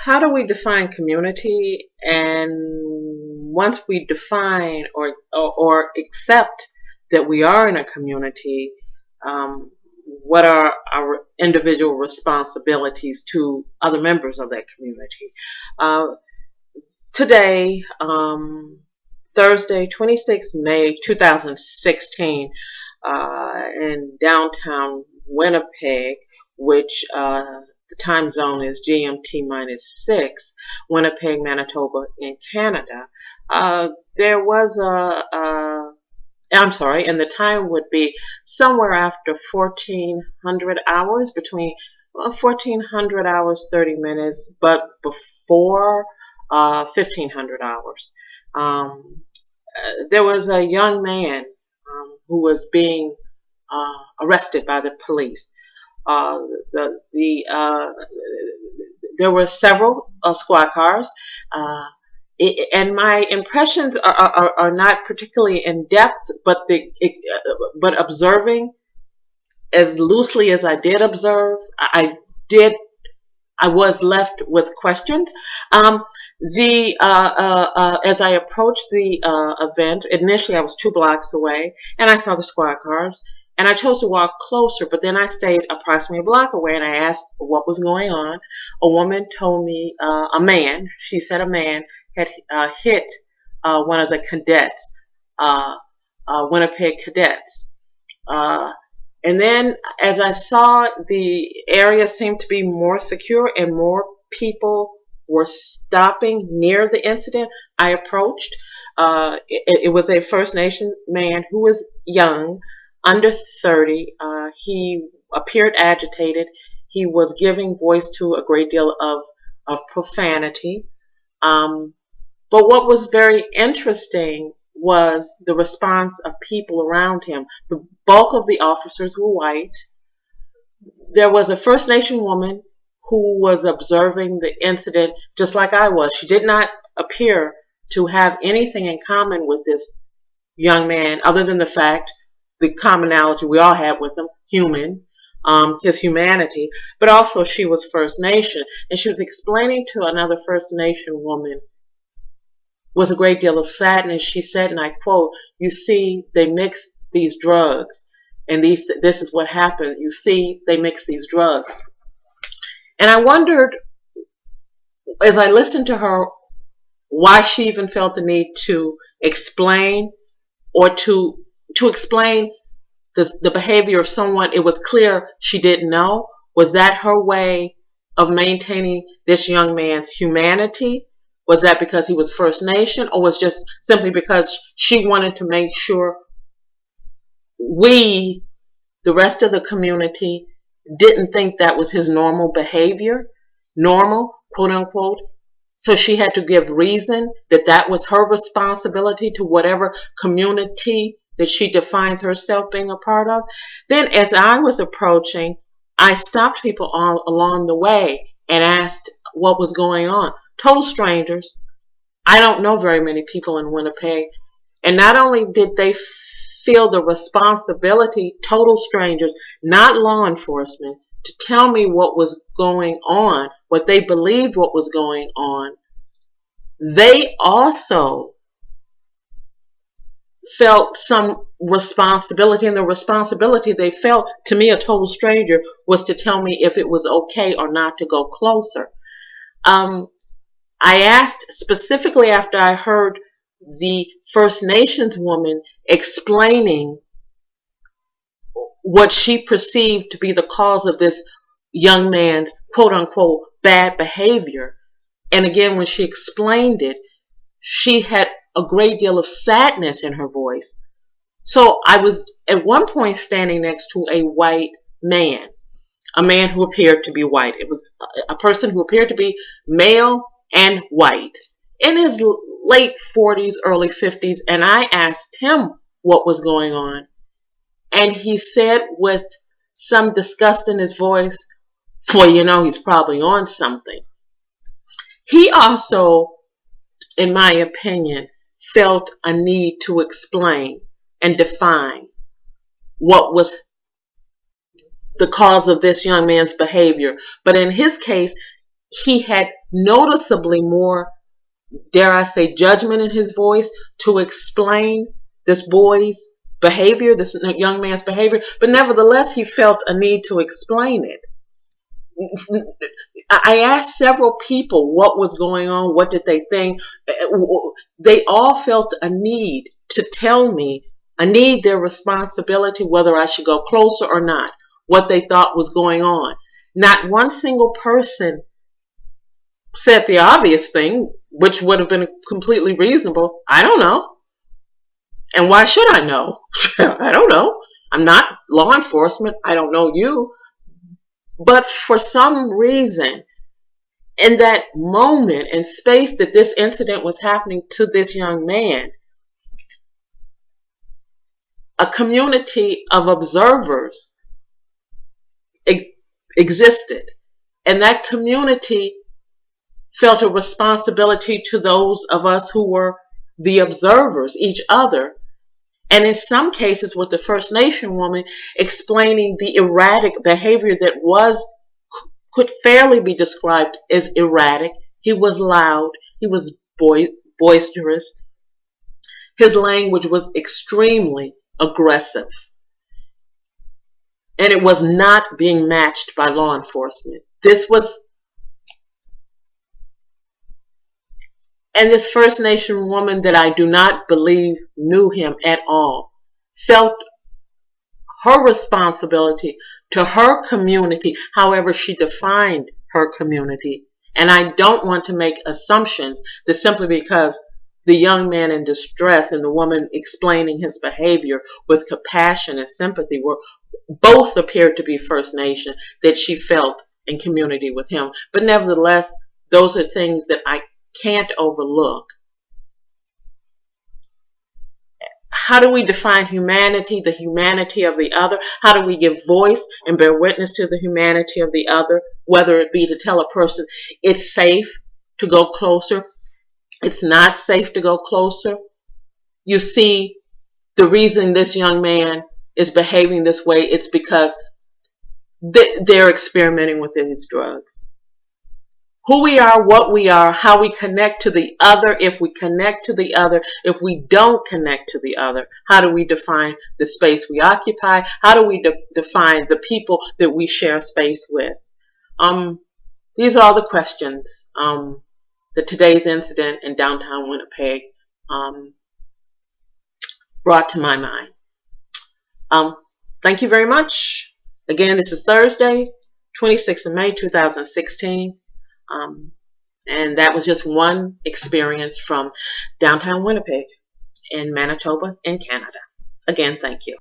how do we define community? And once we define or accept that we are in a community, um, what are our individual responsibilities to other members of that community? Uh, Today, Thursday, 26th May 2016, in downtown Winnipeg, which the time zone is GMT -6, Winnipeg, Manitoba, in Canada. There was I'm sorry, and the time would be somewhere after 1400 hours, between 1400 hours, 30 minutes, but before 1500 hours. There was a young man who was being arrested by the police. Uh, there were several squad cars, and my impressions are not particularly in depth, but but observing as loosely as I did observe, I was left with questions. As I approached the event, initially I was 2 blocks away, and I saw the squad cars, and I chose to walk closer, but then I stayed approximately a block away, and I asked what was going on. A woman told me she said a man had hit one of the cadets, Winnipeg cadets. And then as I saw the area seemed to be more secure and more people were stopping near the incident, I approached. It was a First Nation man who was young, under 30. He appeared agitated. He was giving voice to a great deal of profanity. But what was very interesting was the response of people around him. The bulk of the officers were white. There was a First Nation woman who was observing the incident just like I was. She did not appear to have anything in common with this young man other than the fact, the commonality we all had with him, his humanity, but also she was First Nation, and she was explaining to another First Nation woman with a great deal of sadness. She said, and I quote, "You see, they mix these drugs, and this is what happened. You see, they mix these drugs." And I wondered, as I listened to her, why she even felt the need to explain or to explain the behavior of someone it was clear she didn't know. Was that her way of maintaining this young man's humanity? Was that because he was First Nation, or was just simply because she wanted to make sure we, the rest of the community, didn't think that was his normal behavior, normal, quote unquote? So she had to give reason that was her responsibility to whatever community that she defines herself being a part of. Then as I was approaching, I stopped people all along the way and asked what was going on. Total strangers. I don't know very many people in Winnipeg. And not only did they feel the responsibility, total strangers, not law enforcement, to tell me what was going on, what they believed what was going on, they also felt some responsibility, and the responsibility they felt, to me, a total stranger, was to tell me if it was okay or not to go closer. I asked specifically after I heard the First Nations woman explaining what she perceived to be the cause of this young man's quote unquote bad behavior. And again, when she explained it, she had a great deal of sadness in her voice. So I was at one point standing next to a white man, a man who appeared to be white. It was a person who appeared to be male and white, in his late 40s, early 50s, and I asked him what was going on. And he said with some disgust in his voice, "Well, you know, he's probably on something." He also, in my opinion, felt a need to explain and define what was the cause of this young man's behavior. But in his case, he had noticeably more, dare I say, judgment in his voice to explain this boy's behavior, this young man's behavior, but nevertheless he felt a need to explain it. I asked several people what was going on, what did they think. They all felt a need to tell me, a need, their responsibility, whether I should go closer or not, what they thought was going on. Not one single person said the obvious thing, which would have been completely reasonable. I don't know. And why should I know? I don't know. I'm not law enforcement. I don't know you. But for some reason, in that moment and space that this incident was happening to this young man, a community of observers existed. And that community felt a responsibility to those of us who were the observers, each other. And in some cases with the First Nation woman explaining the erratic behavior that could fairly be described as erratic. He was loud. He was boisterous. His language was extremely aggressive. And it was not being matched by law enforcement. And this First Nation woman that I do not believe knew him at all felt her responsibility to her community, however she defined her community. And I don't want to make assumptions that simply because the young man in distress and the woman explaining his behavior with compassion and sympathy both appeared to be First Nation, that she felt in community with him. But nevertheless, those are things that I can't overlook. How do we define humanity, the humanity of the other? How do we give voice and bear witness to the humanity of the other, whether it be to tell a person it's safe to go closer, it's not safe to go closer? You see, the reason this young man is behaving this way is because they're experimenting with these drugs. Who we are, what we are, how we connect to the other, if we connect to the other, if we don't connect to the other, how do we define the space we occupy? How do we define the people that we share space with? These are all the questions that today's incident in downtown Winnipeg brought to my mind. Thank you very much. Again, this is Thursday, 26th of May, 2016. And that was just one experience from downtown Winnipeg in Manitoba in Canada. Again, thank you.